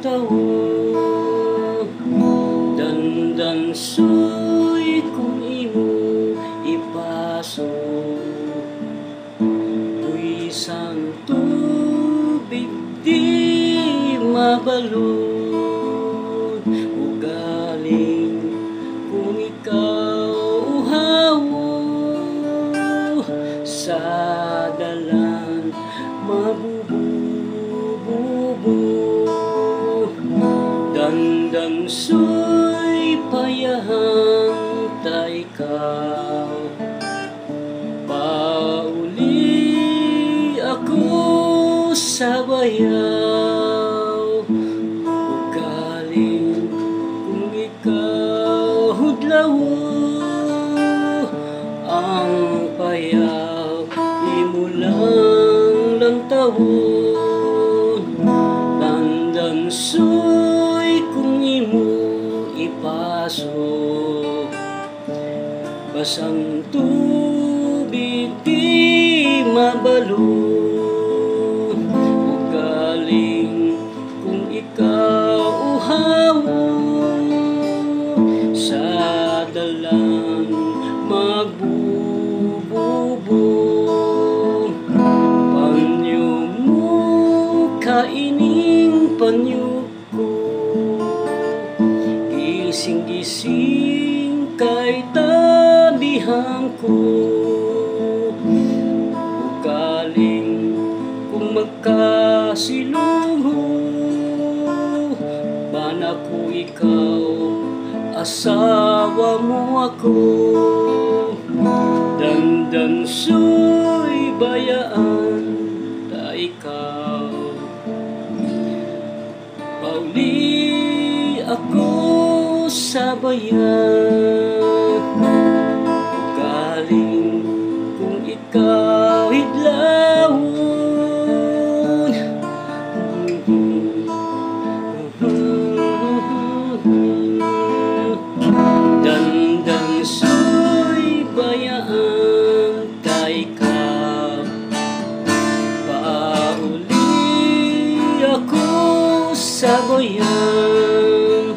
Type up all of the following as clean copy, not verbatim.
tawo. Dandan soy kung imo ipaso, puisang tubig di mabalod. Ugaling kung ikaw uhawo, sa dalan mabubububo. Dandan soy payahang ta ikaw, pauli ako sa bayaw. Ugaling kung ikaw hudlawo, ang payaw imo lang tawon. Dandan soy kung imo ipaso, basang tubig di mabalo. Ugaling kung ikaw uhawo, sa dalan magbububo. Panyo mo kaining panyo ko, gising-gising kay tabihan ko. Ugaling kung magkasilungo, bana ko ikaw, asawa mo ako. Dandan soy bayaan ta ikaw, pauli ako sa bayan. Ugaling kung ikaw hidlawon, dandan soy bayaan ta ikaw, pauli ako sa bayan.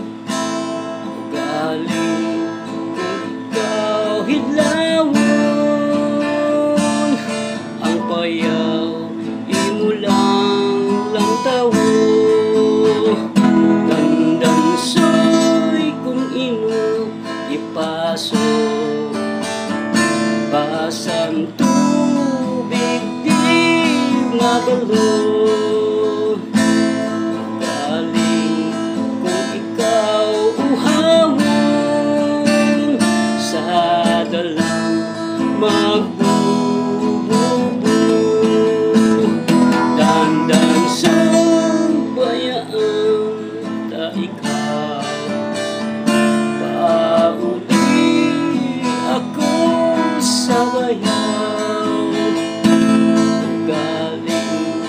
Ugaling kung ikaw hidlawon, ang payaw imo lang tawo. Dandan soy kung imo ipaso, basang tubig di mabalo. Ugaling kung ikaw uhawon, sa dalang magbububo. Dandan soy bayaan ta ikaw, pauli ako sa bayaw. Ugaling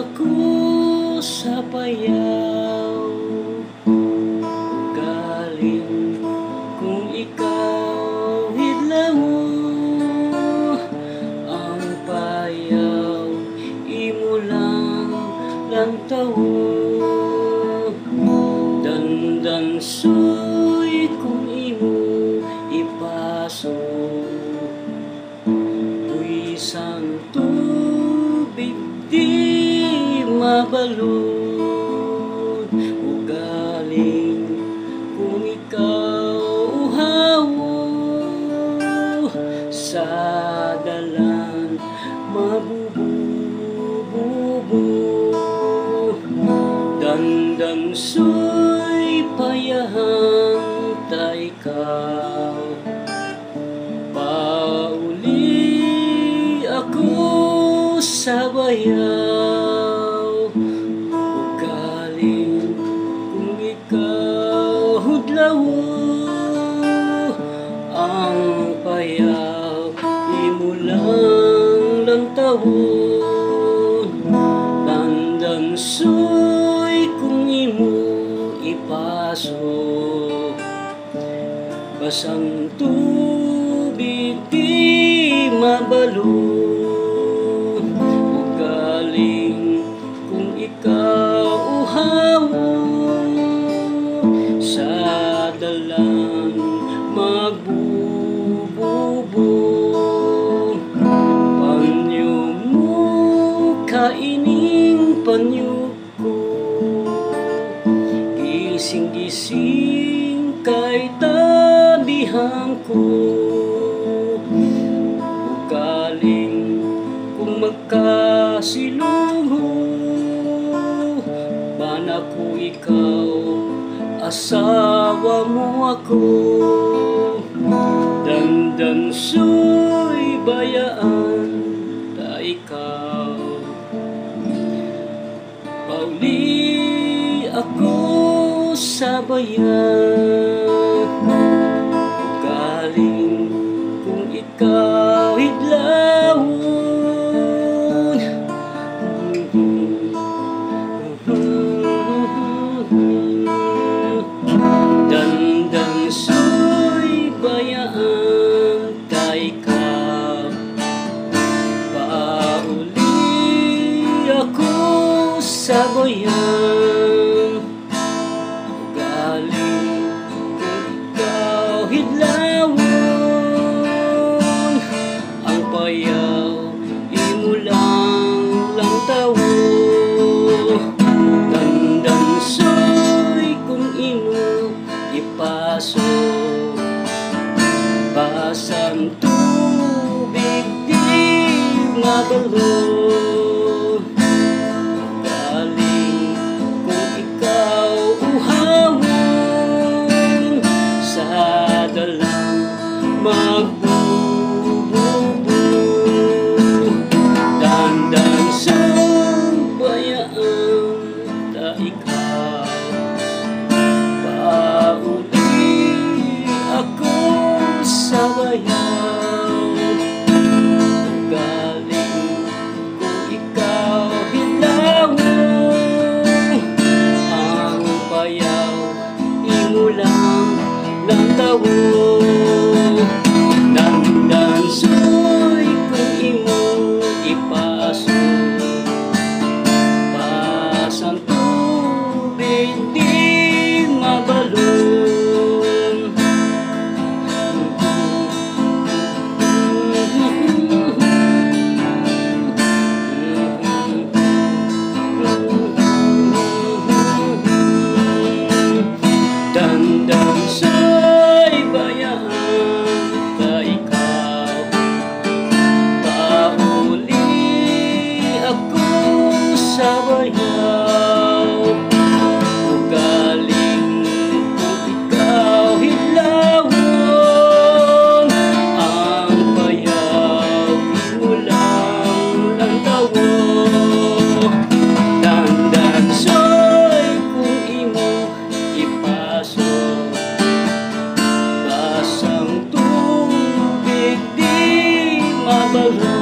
ako sa bayaw. Galing kung ikaw hidlaw, ang bayaw imo lang lantaw. Dandan soy kung imo ipaso, buwisang tubig di mabalod. Ugaling kung ikaw uhaw, sa dalan mabubububo. Dandan soy payahang ta ikaw, pauli ako sa bayaw. Ugaling kung ikaw hudlaw, ang bayaw imo lang lantaw. Dandan soy kung imo ipaso, basang tubig di mabalod. Ugaling kung ikaw uhaw, sa dalan magbububo. Panyo mo kaining panyo ko, gising-gising kay tabihan ko. Ugaling kung magkasilungo, bana ko ikaw, asawa mo ako. Dandan soy bayaan ta ikaw, pauli ako sa bayan. Ugaling kung ikaw hidlawon, dandan soy bayaan ta ikaw, pauli ako sa bayan. Ugaling kung ikaw hidlawon, ang bayaw imo lang lantaw. Dandan soy kung imo ipaso, basang tubig di mabalod. Galing kung ikaw uhawon, sa dalang magbububo. Dandan sa bayaan ta ikaw, pauli ako sa bayaw. Galing kung ikaw hilawon, ang bayaw imo lang lantaw. Dandan soy kung imo ipaso, basang tubig di mabalon. Dandan soy bayaan ta ikaw, pauli ako sa bayaw. Ugaling kung ikaw hilawon, ang bayaw imo lang lantaw. Dandan soy kung imo ipaso, basang tubig di mabalon.